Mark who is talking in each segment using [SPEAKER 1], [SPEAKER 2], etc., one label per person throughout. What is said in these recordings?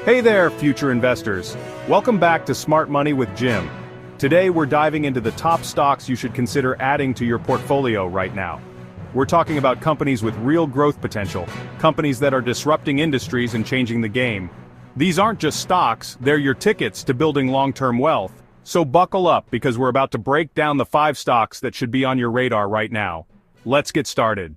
[SPEAKER 1] Hey there, future investors. Welcome back to Smart Money with Jim. Today we're diving into the top stocks you should consider adding to your portfolio right now. We're talking about companies with real growth potential, companies that are disrupting industries and changing the game. These aren't just stocks, they're your tickets to building long-term wealth. So buckle up because we're about to break down the 5 stocks that should be on your radar right now. Let's get started.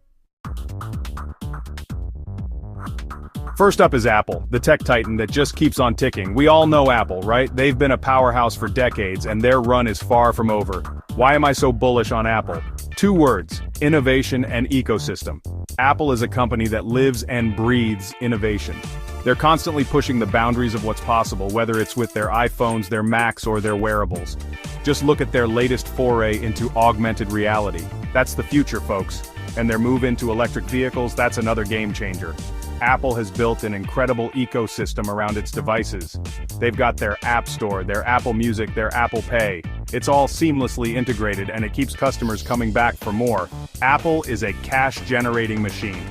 [SPEAKER 1] First up is Apple, the tech titan that just keeps on ticking. We all know Apple, right? They've been a powerhouse for decades and their run is far from over. Why am I so bullish on Apple? 2 words, innovation and ecosystem. Apple is a company that lives and breathes innovation. They're constantly pushing the boundaries of what's possible, whether it's with their iPhones, their Macs, or their wearables. Just look at their latest foray into augmented reality. That's the future, folks. And their move into electric vehicles, that's another game changer. Apple has built an incredible ecosystem around its devices. They've got their App Store, their Apple Music, their Apple Pay. It's all seamlessly integrated and it keeps customers coming back for more. Apple is a cash-generating machine.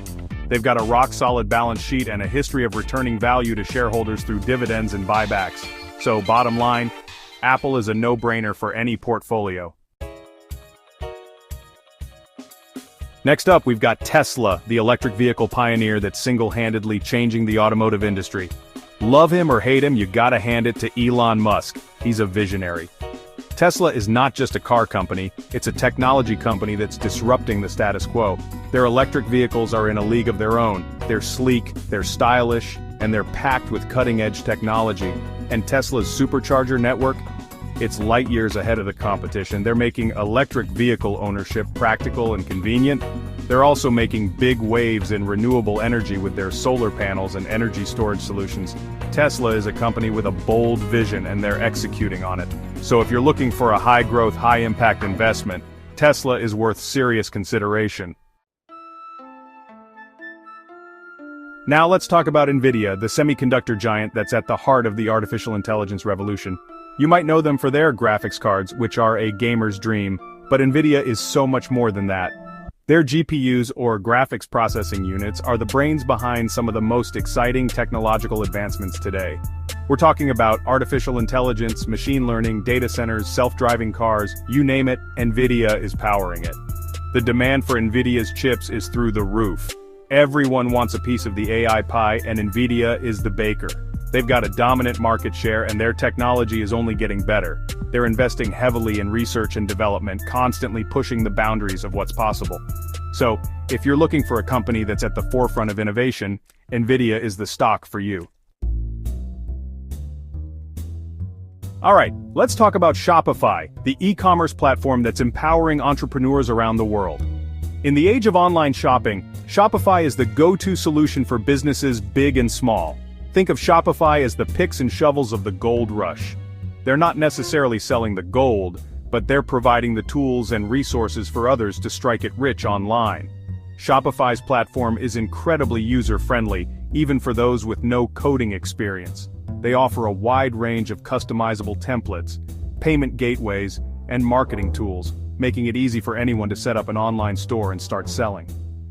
[SPEAKER 1] They've got a rock-solid balance sheet and a history of returning value to shareholders through dividends and buybacks. So, bottom line, Apple is a no-brainer for any portfolio. Next up, we've got Tesla, the electric vehicle pioneer that's single-handedly changing the automotive industry. Love him or hate him, you gotta hand it to Elon Musk. He's a visionary. Tesla is not just a car company, it's a technology company that's disrupting the status quo. Their electric vehicles are in a league of their own. They're sleek, they're stylish, and they're packed with cutting-edge technology. And Tesla's supercharger network? It's light years ahead of the competition. They're making electric vehicle ownership practical and convenient. They're also making big waves in renewable energy with their solar panels and energy storage solutions. Tesla is a company with a bold vision and they're executing on it. So if you're looking for a high-growth, high-impact investment, Tesla is worth serious consideration. Now let's talk about NVIDIA, the semiconductor giant that's at the heart of the artificial intelligence revolution. You might know them for their graphics cards, which are a gamer's dream, but NVIDIA is so much more than that. Their GPUs, or graphics processing units, are the brains behind some of the most exciting technological advancements today. We're talking about artificial intelligence, machine learning, data centers, self-driving cars, you name it, NVIDIA is powering it. The demand for NVIDIA's chips is through the roof. Everyone wants a piece of the AI pie, and NVIDIA is the baker. They've got a dominant market share and their technology is only getting better. They're investing heavily in research and development, constantly pushing the boundaries of what's possible. So, if you're looking for a company that's at the forefront of innovation, NVIDIA is the stock for you. Alright, let's talk about Shopify, the e-commerce platform that's empowering entrepreneurs around the world. In the age of online shopping, Shopify is the go-to solution for businesses big and small. Think of Shopify as the picks and shovels of the gold rush. They're not necessarily selling the gold, but they're providing the tools and resources for others to strike it rich online. Shopify's platform is incredibly user-friendly, even for those with no coding experience. They offer a wide range of customizable templates, payment gateways, and marketing tools, making it easy for anyone to set up an online store and start selling.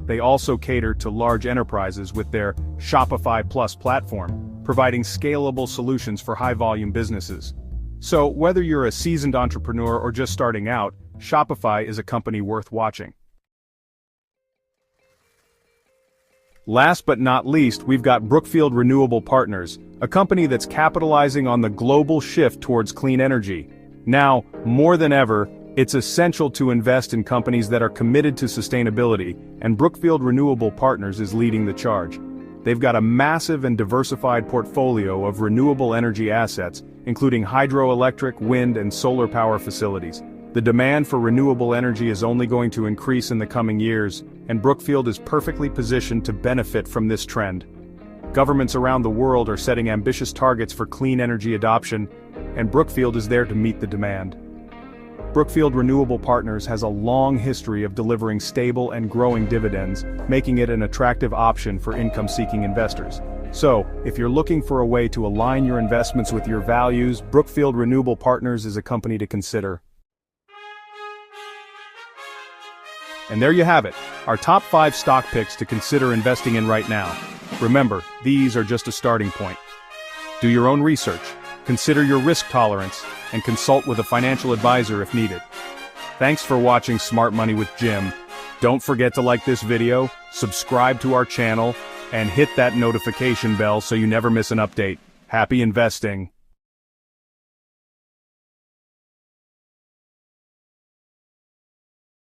[SPEAKER 1] They also cater to large enterprises with their Shopify Plus platform, providing scalable solutions for high-volume businesses. So, whether you're a seasoned entrepreneur or just starting out, Shopify is a company worth watching. Last but not least, we've got Brookfield Renewable Partners, a company that's capitalizing on the global shift towards clean energy. Now, more than ever, it's essential to invest in companies that are committed to sustainability, and Brookfield Renewable Partners is leading the charge. They've got a massive and diversified portfolio of renewable energy assets, including hydroelectric, wind, and solar power facilities. The demand for renewable energy is only going to increase in the coming years, and Brookfield is perfectly positioned to benefit from this trend. Governments around the world are setting ambitious targets for clean energy adoption, and Brookfield is there to meet the demand. Brookfield Renewable Partners has a long history of delivering stable and growing dividends, making it an attractive option for income-seeking investors. So, if you're looking for a way to align your investments with your values, Brookfield Renewable Partners is a company to consider. And there you have it, our top 5 stock picks to consider investing in right now. Remember, these are just a starting point. Do your own research, consider your risk tolerance, and consult with a financial advisor if needed. Thanks for watching Smart Money with Jim. Don't forget to like this video, subscribe to our channel, and hit that notification bell so you never miss an update. Happy investing.